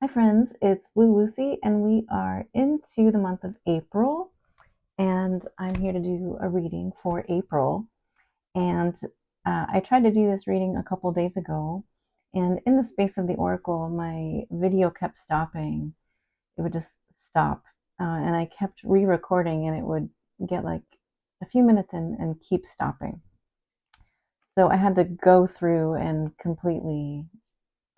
Hi friends, it's Blue Lucy and we are into the month of April and I'm here to do a reading for April. And I tried to do this reading a couple days ago, and in the space of the oracle my video kept stopping. It would just stop, and I kept re-recording and it would get like a few minutes in and keep stopping. So I had to go through and completely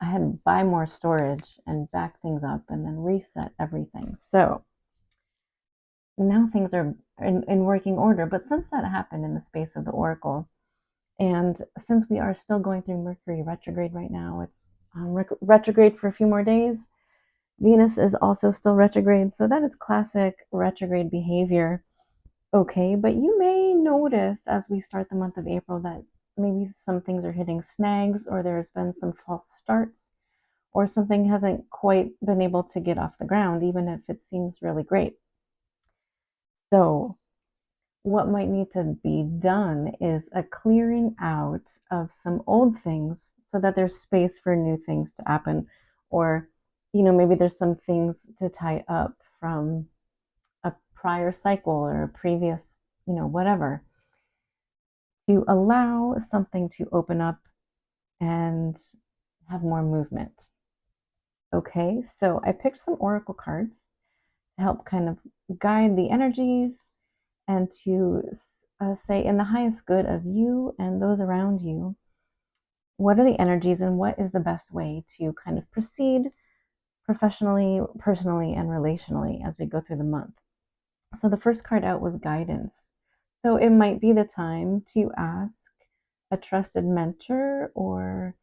I had to buy more storage and back things up and then reset everything. So now things are in working order. But since that happened in the space of the oracle, and since we are still going through Mercury retrograde right now, it's retrograde for a few more days. Venus is also still retrograde. So that is classic retrograde behavior. Okay, but you may notice as we start the month of April that maybe some things are hitting snags or there's been some false starts or something hasn't quite been able to get off the ground, even if it seems really great. So, what might need to be done is a clearing out of some old things so that there's space for new things to happen. Or, maybe there's some things to tie up from a prior cycle or a previous, whatever, to allow something to open up and have more movement. Okay, so I picked some oracle cards to help kind of guide the energies and to say, in the highest good of you and those around you, what are the energies and what is the best way to kind of proceed professionally, personally, and relationally as we go through the month. So the first card out was guidance. So it might be the time to ask a trusted mentor or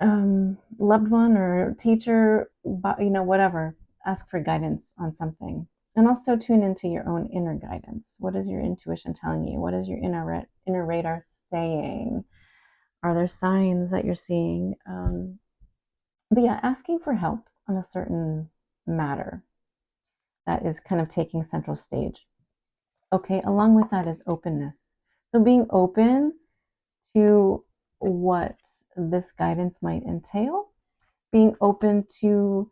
loved one or teacher, whatever, ask for guidance on something. And also tune into your own inner guidance. What is your intuition telling you? What is your inner radar saying? Are there signs that you're seeing? But yeah, asking for help on a certain matter that is kind of taking central stage. Okay, along with that is openness. So being open to what this guidance might entail, being open to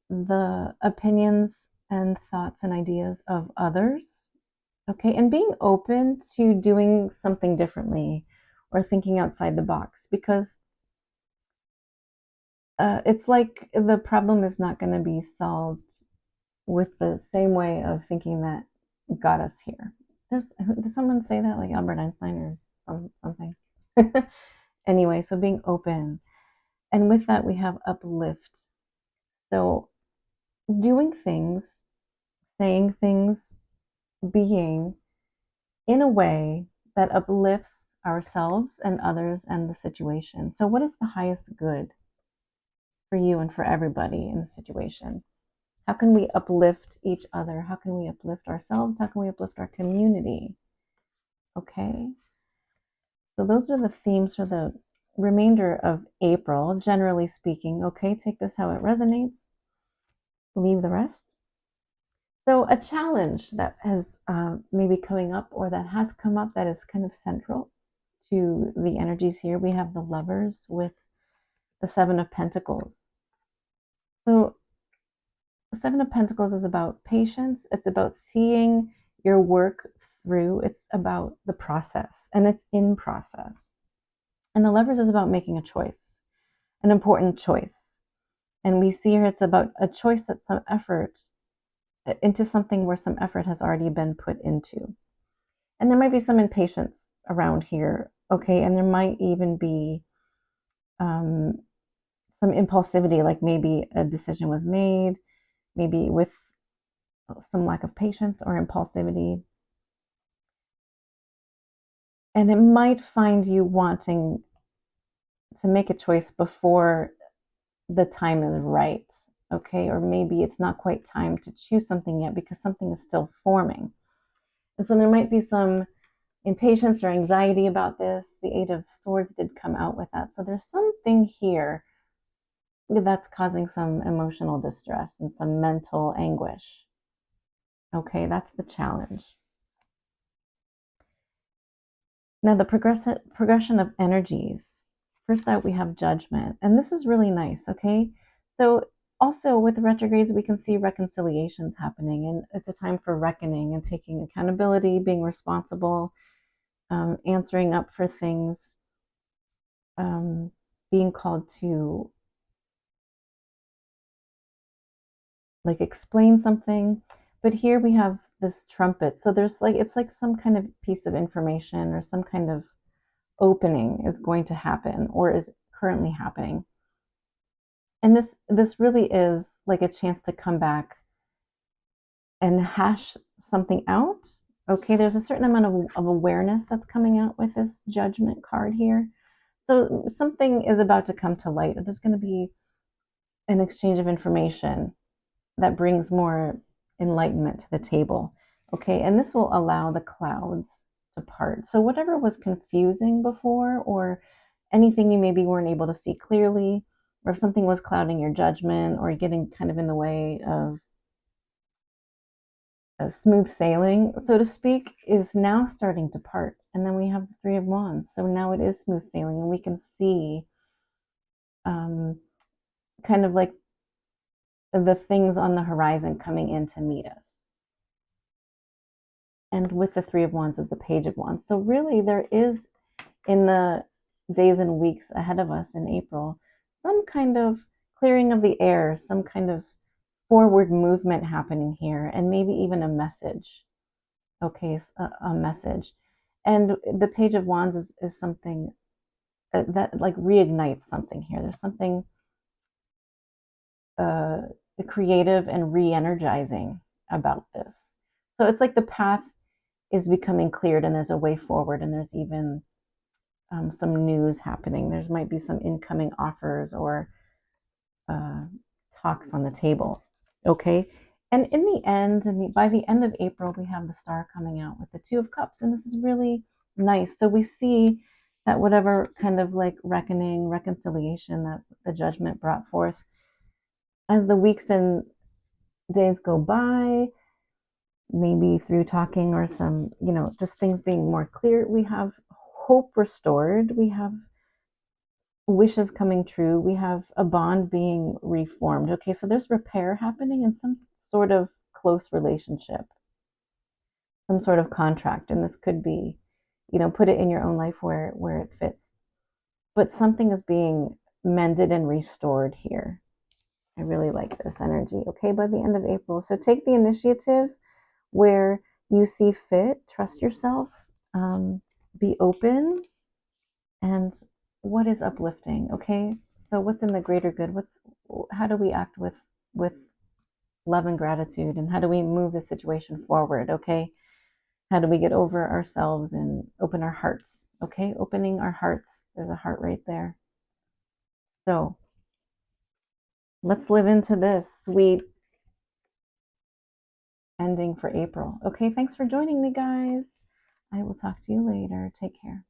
the opinions and thoughts and ideas of others. Okay, and being open to doing something differently or thinking outside the box, because it's like the problem is not going to be solved with the same way of thinking that got us here. Did someone say that, like Albert Einstein or something? Anyway, so being open, and with that we have uplift. So doing things, saying things, being in a way that uplifts ourselves and others and the situation. So, what is the highest good for you and for everybody in the situation? How can we uplift each other? How can we uplift ourselves? How can we uplift our community? Okay. So, those are the themes for the remainder of April, generally speaking. Okay. Take this how it resonates, leave the rest. So, a challenge that has maybe coming up or that has come up that is kind of central to the energies here, we have the Lovers with the Seven of Pentacles. So, the Seven of Pentacles is about patience, it's about seeing your work through, it's about the process, and it's in process. And the Lovers is about making a choice, an important choice. And we see here it's about a choice that's some effort into something where some effort has already been put into. And there might be some impatience around here, okay? And there might even be um, some impulsivity, like maybe a decision was made, maybe with some lack of patience or impulsivity. And it might find you wanting to make a choice before the time is right, okay? Or maybe it's not quite time to choose something yet because something is still forming. And so there might be some impatience or anxiety about this. The Eight of Swords did come out with that. So there's something here that's causing some emotional distress and some mental anguish. Okay, that's the challenge. Now, the progression of energies. First out, we have Judgment. And this is really nice, okay? So also with retrogrades, we can see reconciliations happening, and it's a time for reckoning and taking accountability, being responsible, answering up for things, um, being called to like explain something. But here we have this trumpet. So there's like, it's like some kind of piece of information or some kind of opening is going to happen or is currently happening. And this really is like a chance to come back and hash something out. Okay, there's a certain amount of awareness that's coming out with this judgment card here. So something is about to come to light. There's going to be an exchange of information that brings more enlightenment to the table. Okay, and this will allow the clouds to part. So whatever was confusing before, or anything you maybe weren't able to see clearly, or if something was clouding your judgment or getting kind of in the way of smooth sailing, so to speak, is now starting to part. And then we have the Three of Wands. So now it is smooth sailing, and we can see um, kind of like the things on the horizon coming in to meet us. And with the Three of Wands is the Page of Wands. So really, there is in the days and weeks ahead of us in April some kind of clearing of the air, some kind of forward movement happening here, and maybe even a message. Okay, a message. And the Page of Wands is something that like reignites something here. There's something uh, creative and re-energizing about this. So it's like the path is becoming cleared, and there's a way forward, and there's even some news happening. There might be some incoming offers or uh, talks on the table. Okay. And in the end, by the end of April, we have the star coming out with the Two of Cups. And this is really nice. So we see that whatever kind of like reckoning, reconciliation that the judgment brought forth, as the weeks and days go by, maybe through talking or some, just things being more clear, we have hope restored. We have wishes coming true. We have a bond being reformed. Okay, so there's repair happening in some sort of close relationship, some sort of contract. And this could be, put it in your own life where it fits. But something is being mended and restored here. I really like this energy. Okay, by the end of April. So take the initiative where you see fit, trust yourself, be open, and what is uplifting. Okay, so what's in the greater good? How do we act with love and gratitude, and how do we move the situation forward? Okay, how do we get over ourselves and open our hearts? Okay, opening our hearts. There's a heart right there. So let's live into this sweet ending for April. Okay, thanks for joining me, guys. I will talk to you later. Take care.